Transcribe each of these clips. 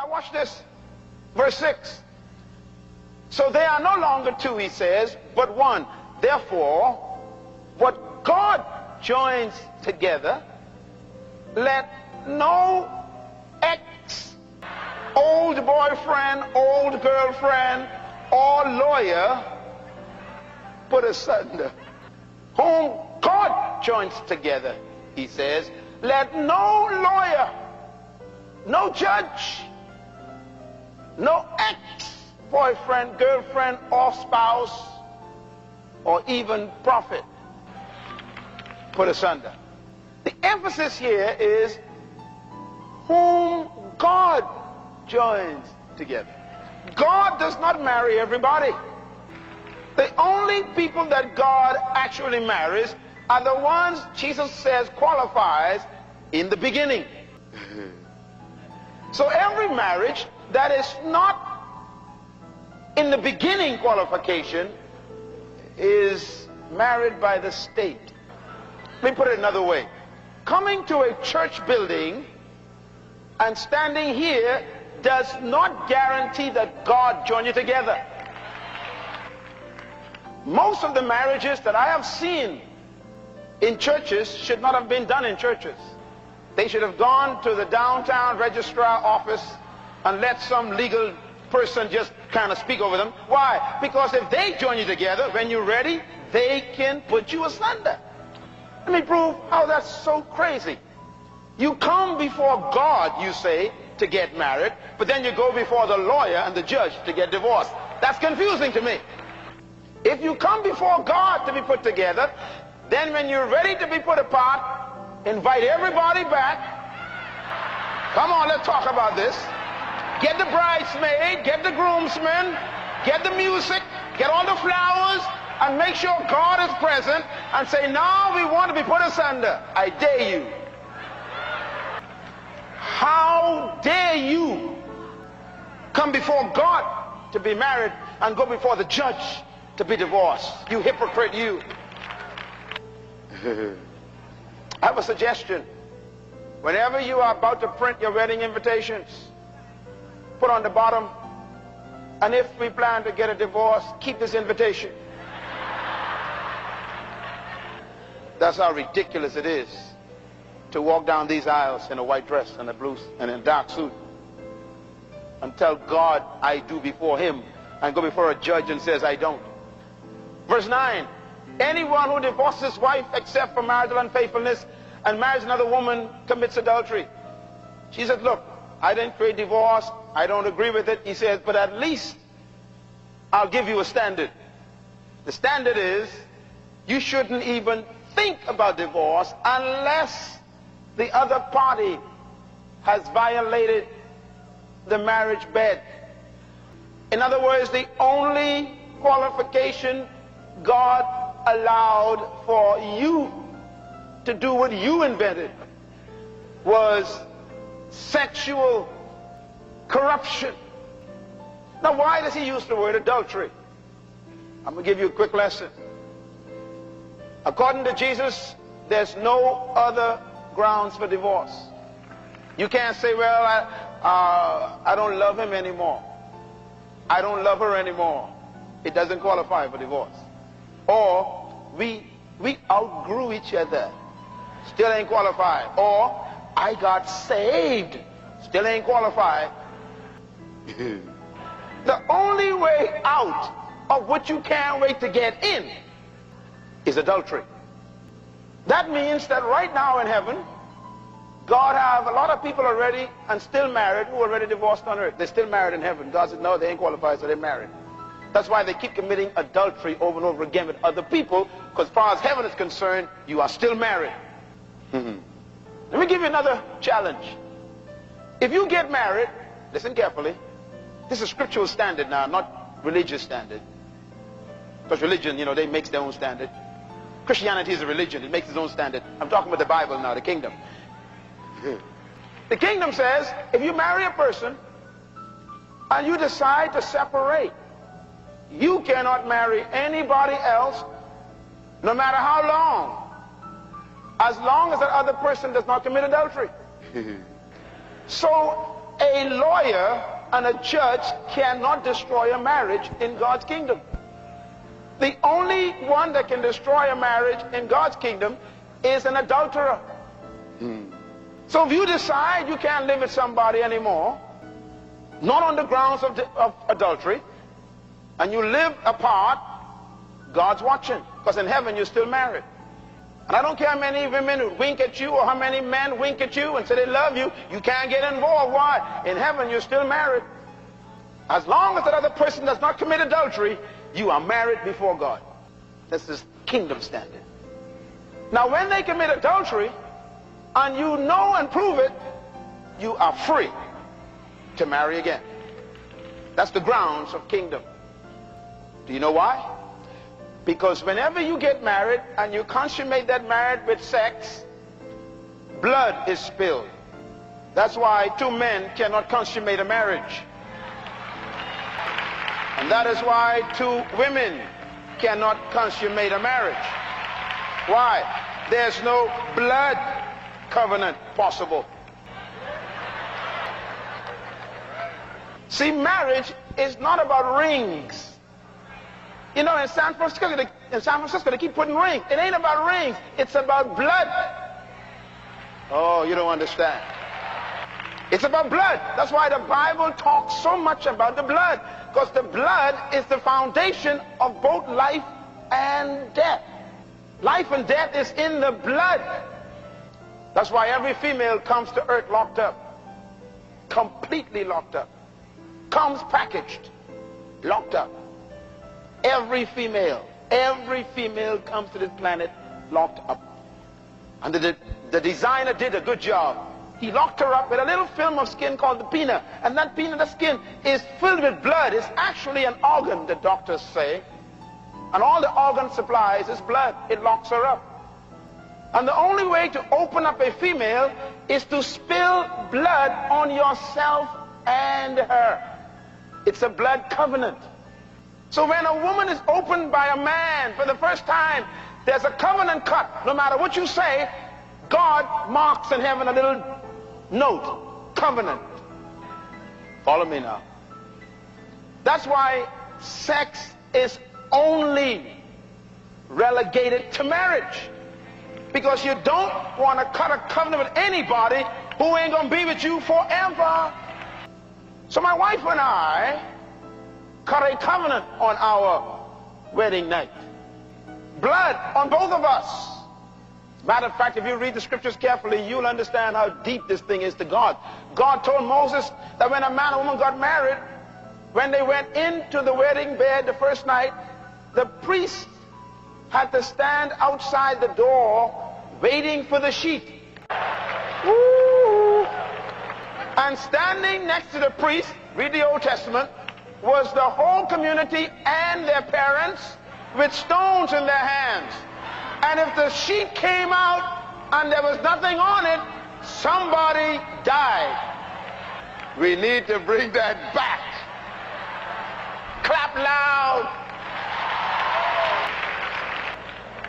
Now watch this. Verse 6. So they are no longer two, he says, but one. Therefore, what God joins together, let no ex, old boyfriend, old girlfriend, or lawyer put asunder. Whom God joins together, he says, let no lawyer, no judge, no ex-boyfriend, girlfriend, or spouse, or even prophet put asunder. The emphasis here is whom God joins together. God does not marry everybody. The only people that God actually marries are the ones Jesus says qualifies in the beginning. So every marriage that is not in the beginning qualification is married by the state. Let me put it another way. Coming to a church building and standing here does not guarantee that God joined you together. Most of the marriages that I have seen in churches should not have been done in churches. They should have gone to the downtown registrar office and let some legal person just kind of speak over them. Why? Because if they join you together, when you're ready, they can put you asunder. Let me prove how that's so crazy. You come before God, you say, to get married, but then you go before the lawyer and the judge to get divorced. That's confusing to me. If you come before God to be put together, then when you're ready to be put apart, invite everybody back. Come on, let's talk about this. Get the bridesmaid, get the groomsmen, get the music, get all the flowers, and make sure God is present, and say, now we want to be put asunder. I dare you. How dare you come before God to be married and go before the judge to be divorced? You hypocrite, you. I have a suggestion. Whenever you are about to print your wedding invitations, put on the bottom, and if we plan to get a divorce, keep this invitation. That's how ridiculous it is to walk down these aisles in a white dress and a blue and a dark suit and tell God I do before him, and go before a judge and says I don't. Verse 9, anyone who divorces his wife except for marital unfaithfulness and marries another woman commits adultery. She said, look, I didn't create divorce, I don't agree with it. He says, but at least I'll give you a standard. The standard is you shouldn't even think about divorce unless the other party has violated the marriage bed. In other words, the only qualification God allowed for you to do what you invented was sexual corruption. Now, why does he use the word adultery? I'm going to give you a quick lesson. According to Jesus, there's no other grounds for divorce. You can't say, well, I don't love him anymore. I don't love her anymore. It doesn't qualify for divorce. Or we outgrew each other. Still ain't qualified. Or I got saved. Still ain't qualified. The only way out of what you can't wait to get in is adultery. That means that right now in heaven, God have a lot of people already and still married who are already divorced on earth. They're still married in heaven. God said, no, they ain't qualified, so they're married. That's why they keep committing adultery over and over again with other people, because as far as heaven is concerned, you are still married. Let me give you another challenge. If you get married, listen carefully, this is scriptural standard now, not religious standard. Because religion, you know, they make their own standard. Christianity is a religion, it makes its own standard. I'm talking about the Bible now, the kingdom. The kingdom says, if you marry a person and you decide to separate, you cannot marry anybody else, no matter how long, as long as that other person does not commit adultery. So A lawyer and a judge cannot destroy a marriage in God's kingdom. The only one that can destroy a marriage in God's kingdom is an adulterer. So if you decide you can't live with somebody anymore, not on the grounds of adultery, and you live apart, God's watching, because in heaven you're still married. And I don't care how many women wink at you or how many men wink at you and say they love you, you can't get involved. Why? In heaven you're still married. As long as that other person does not commit adultery, you are married before God. This is kingdom standard. Now when they commit adultery and you know and prove it, you are free to marry again. That's the grounds of kingdom. Do you know why? Because whenever you get married and you consummate that marriage with sex, blood is spilled. That's why two men cannot consummate a marriage. And that is why two women cannot consummate a marriage. Why? There's no blood covenant possible. See, marriage is not about rings. You know, in San Francisco, they keep putting rings. It ain't about rings. It's about blood. Oh, you don't understand. It's about blood. That's why the Bible talks so much about the blood. Because the blood is the foundation of both life and death. Life and death is in the blood. That's why every female comes to earth locked up. Completely locked up. Comes packaged. Locked up. Every female comes to this planet locked up. And the designer did a good job. He locked her up with a little film of skin called the pinna. And that pinna, the skin, is filled with blood. It's actually an organ, the doctors say. And all the organ supplies is blood. It locks her up. And the only way to open up a female is to spill blood on yourself and her. It's a blood covenant. So when a woman is opened by a man for the first time, there's a covenant cut. No matter what you say, God marks in heaven a little note. Covenant. Follow me now. That's why sex is only relegated to marriage. Because you don't want to cut a covenant with anybody who ain't going to be with you forever. So my wife and I cut a covenant on our wedding night. Blood on both of us. Matter of fact, if you read the scriptures carefully, you'll understand how deep this thing is to God. God told Moses that when a man and woman got married, when they went into the wedding bed the first night, the priest had to stand outside the door waiting for the sheet. Woo! And standing next to the priest, read the Old Testament, was the whole community and their parents with stones in their hands. And if the sheet came out and there was nothing on it, somebody died. We need to bring that back. Clap loud.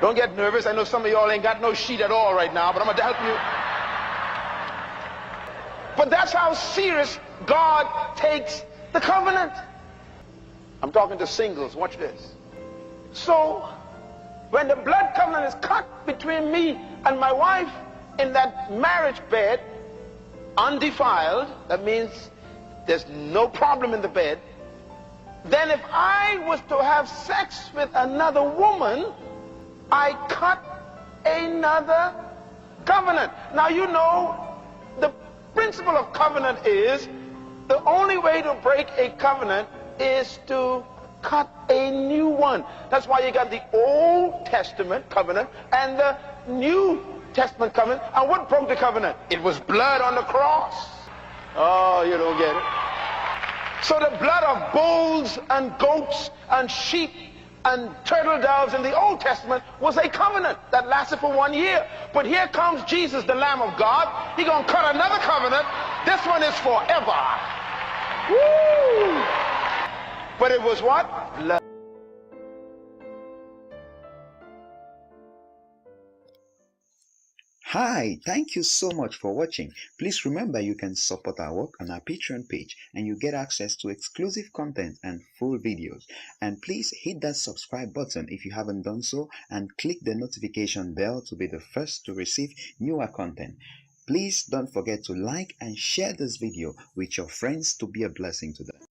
Don't get nervous. I know some of y'all ain't got no sheet at all right now, but I'm going to help you. But that's how serious God takes the covenant. I'm talking to singles. Watch this. So, when the blood covenant is cut between me and my wife in that marriage bed, undefiled, that means there's no problem in the bed, then if I was to have sex with another woman, I cut another covenant. Now you know, the principle of covenant is the only way to break a covenant is to cut a new one. That's why you got the Old Testament covenant and the New Testament covenant. And what broke the covenant? It was blood on the cross. Oh, you don't get it. So the blood of bulls and goats and sheep and turtle doves in the Old Testament was a covenant that lasted for 1 year. But here comes Jesus, the Lamb of God. He's going to cut another covenant. This one is forever. Woo! But it was what? Blood. Hi, thank you so much for watching. Please remember you can support our work on our Patreon page and you get access to exclusive content and full videos. And please hit that subscribe button if you haven't done so and click the notification bell to be the first to receive newer content. Please don't forget to like and share this video with your friends to be a blessing to them.